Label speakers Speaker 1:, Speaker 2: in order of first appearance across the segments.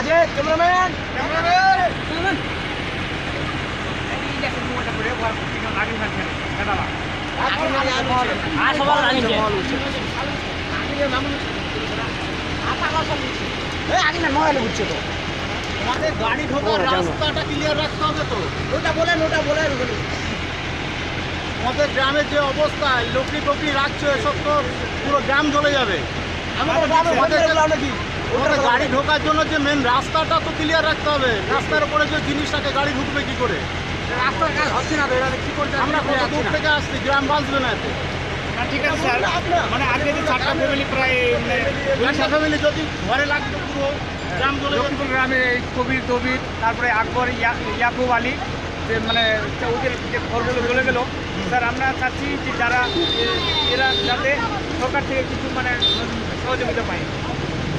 Speaker 1: Sajed cameraman মোবাইলে বুঝছে তো আমাদের গাড়ি ঢোকার রাস্তাটা ক্লিয়ার রাখতে হবে তো। ওটা বলেন আমাদের গ্রামের যে অবস্থা লোকরি টোকরি রাখছে এসব তো পুরো গ্রাম চলে যাবে। আমাদের গাড়ি ঢোকার জন্য যে মেন রাস্তাটা তো ক্লিয়ার রাখতে হবে। রাস্তার উপরে যে জিনিসটাকে গাড়ি ঢুকবে কি করে? রাস্তার কাজ হচ্ছে না তো, এটা কি করছে? আমরা কত দূর থেকে আসছি, গ্রাম বাঁচবে না এতে। ঠিক আছে স্যার, মানে আগে যে 4টা ফ্যামিলি প্রায় 4টা ফ্যামিলি যদি ঘরে লাগতো পুরো গ্রাম চলে লক্ষ্মীপুর গ্রামে এই কবির তবির তারপরে আকবর ইয়াকুব আলী যে মানে ওদের যে ঘরগুলো চলে গেল। স্যার আমরা চাচ্ছি যে যারা এরা যাতে সরকার থেকে কিছু মানে সহযোগিতা পায়।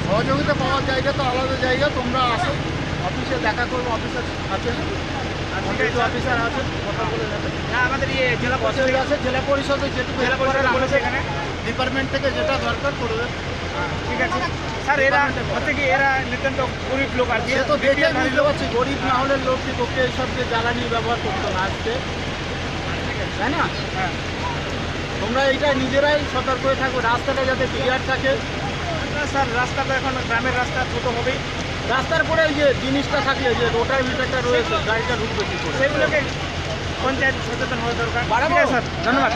Speaker 1: সহযোগিতা পাওয়ার জায়গা তো আলাদা জায়গা, তোমরা আসো অফিসে দেখা করবো, অফিসার আছে অফিসার আছে কথা বলে যাবে। না আমাদের জেলা পরিষদ আছে, জেলা পরিষদে যেটুকু জেলা পরিষদ বলেছে এখানে ডিপার্টমেন্ট থেকে যেটা দরকার করবে। ঠিক আছে স্যার, এরা হচ্ছে কি এরা নিতান্ত গরিব লোক আর কি, তো দেখে বুঝতে পারছি গরিব না হলে লোকটি পক্ষে এইসব যে জ্বালানি ব্যবহার করতো না আসতে, তাই না? হ্যাঁ, তোমরা এইটা নিজেরাই সতর্ক হয়ে থাকো, রাস্তাটা যাতে ক্লিয়ার থাকে। স্যার রাস্তাটা এখন গ্রামের রাস্তা ছোট হবেই, রাস্তার পরে যে জিনিসটা থাকলে যে রোটার মিটারটা রয়েছে গাড়িটা ঢুকবে কী করে, সেগুলোকে পঞ্চায়েত সচেতন হওয়া দরকার। স্যার ধন্যবাদ।